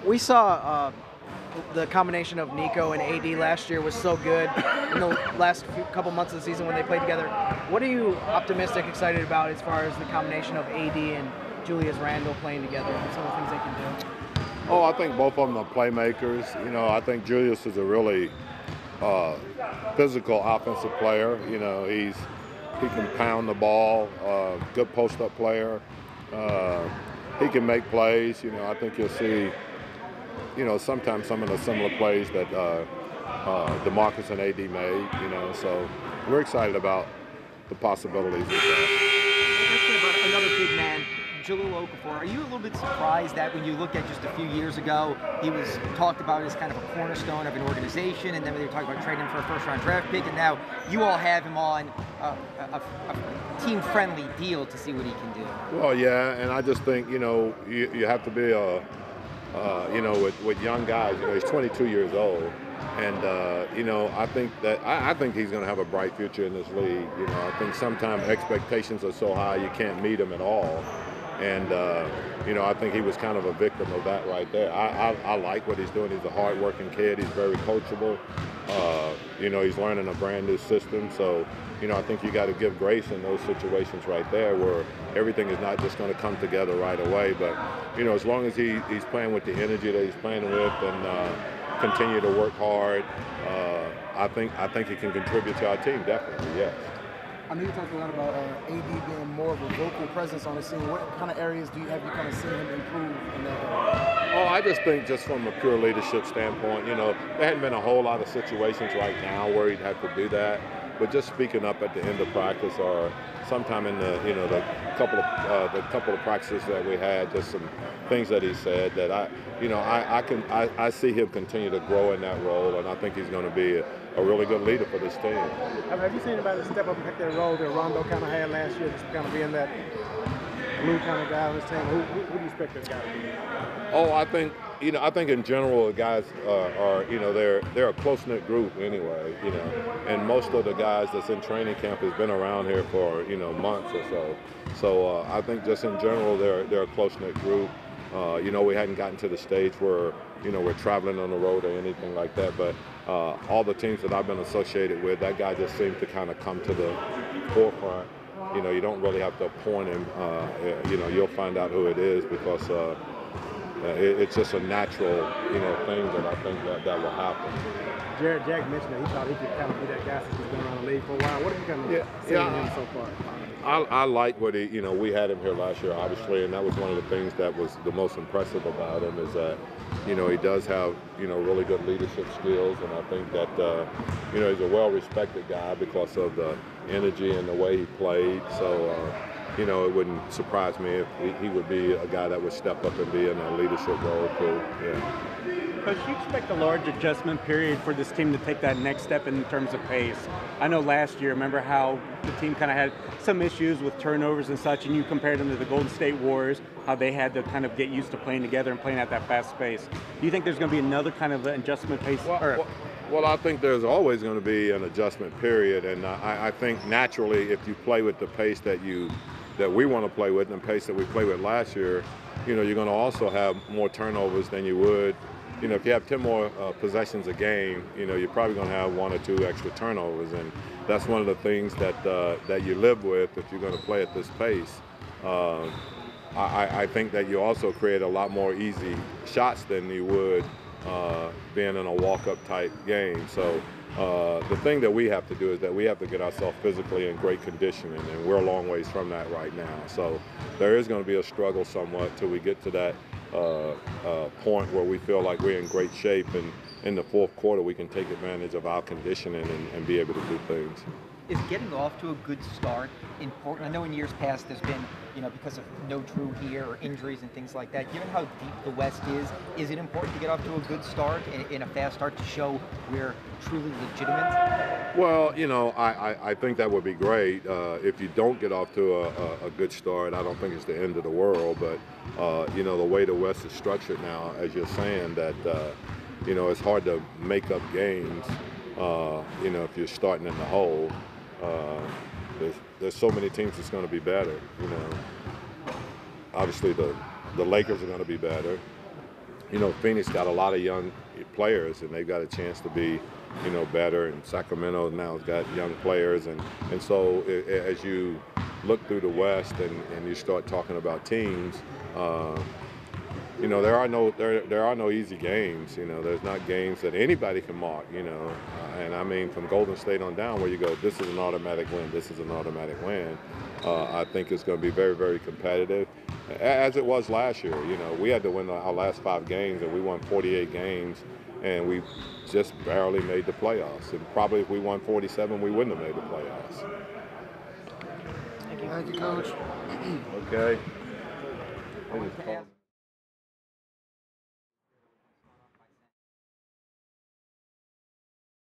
We saw the combination of Nico and AD last year was so good in the last couple months of the season when they played together. What are you optimistic, excited about as far as the combination of AD and Julius Randle playing together and some of the things they can do? Oh, I think both of them are playmakers. I think Julius is a really physical offensive player. He can pound the ball, good post-up player. He can make plays. I think you'll see, sometimes some of the similar plays that DeMarcus and AD made. So we're excited about the possibilities of that. Actually, about another big man, Jahlil Okafor. Are you a little bit surprised that when you look at just a few years ago, he was talked about as kind of a cornerstone of an organization, and then they were talking about trading him for a first-round draft pick, and now you all have him on a team-friendly deal to see what he can do? Well, yeah, and I just think, you have to be with young guys. He's 22 years old. And, I think he's going to have a bright future in this league. I think sometimes expectations are so high you can't meet them at all. And, I think he was kind of a victim of that right there. I like what he's doing. He's a hard-working kid. He's very coachable. He's learning a brand-new system. So, I think you got to give grace in those situations right there where everything is not just going to come together right away. But, as long as he's playing with the energy that he's playing with and continue to work hard, I think he can contribute to our team, definitely, yes. I know you talked a lot about AD being more of a vocal presence on the scene. What kind of areas have you kind of seen him improve in that area? Oh, I just think just from a pure leadership standpoint, there hadn't been a whole lot of situations right now where he'd have to do that. But just speaking up at the end of practice or sometime in the couple of practices that we had, just some things that he said that I see him continue to grow in that role, and I think he's going to be a really good leader for this team. Have you seen anybody step up and take that role that Rondo kind of had last year, just kind of being that glue kind of guy on his team? Who do you expect that guy to be? Oh, I think in general the guys are they're a close-knit group anyway, and most of the guys that's in training camp has been around here for months or so. So I think just in general they're a close-knit group. We hadn't gotten to the stage where we're traveling on the road or anything like that, but all the teams that I've been associated with, that guy just seems to kind of come to the forefront. You don't really have to appoint him. You'll find out who it is because it's just a natural, thing that I think that will happen. Jack mentioned that he thought he could kind of be that guy since he's been around the league for a while. What have you kind of seen him so far? I like what we had him here last year, obviously, and that was one of the things that was the most impressive about him is that, he does have, really good leadership skills, and I think that, he's a well-respected guy because of the energy and the way he played. So, it wouldn't surprise me if he would be a guy that would step up and be in a leadership role too. Yeah. Coach, do you expect a large adjustment period for this team to take that next step in terms of pace? I know last year, remember how the team kind of had some issues with turnovers and such, and you compared them to the Golden State Warriors, how they had to kind of get used to playing together and playing at that fast pace. Do you think there's going to be another kind of adjustment pace? Well, I think there's always going to be an adjustment period, and I think naturally if you play with the pace that we want to play with and the pace that we played with last year, you're going to also have more turnovers than you would. If you have 10 more possessions a game, you're probably going to have 1 or 2 extra turnovers, and that's one of the things that you live with if you're going to play at this pace. I think that you also create a lot more easy shots than you would being in a walk-up type game. So the thing that we have to do is that we have to get ourselves physically in great conditioning, and we're a long ways from that right now. So there is going to be a struggle somewhat till we get to that point where we feel like we're in great shape, and in the fourth quarter we can take advantage of our conditioning and be able to do things. Is getting off to a good start important? I know in years past there's been, because of no Drew here or injuries and things like that. Given how deep the West is it important to get off to a good start in a fast start to show we're truly legitimate? Well, I think that would be great. If you don't get off to a good start, I don't think it's the end of the world. But, the way the West is structured now, as you're saying, that, it's hard to make up games, if you're starting in the hole. There's so many teams that's going to be better. Obviously the Lakers are going to be better. you know, Phoenix got a lot of young players, and they've got a chance to be, you know, better. And Sacramento now has got young players, and so as you look through the West and you start talking about teams, you know, there are no easy games. You know, there's not games that anybody can mark. You know, and I mean from Golden State on down, where you go, this is an automatic win. This is an automatic win. I think it's going to be very, very competitive, as it was last year. You know, we had to win our last 5 games, and we won 48 games, and we just barely made the playoffs. And probably if we won 47, we wouldn't have made the playoffs. Thank you, Coach. Okay.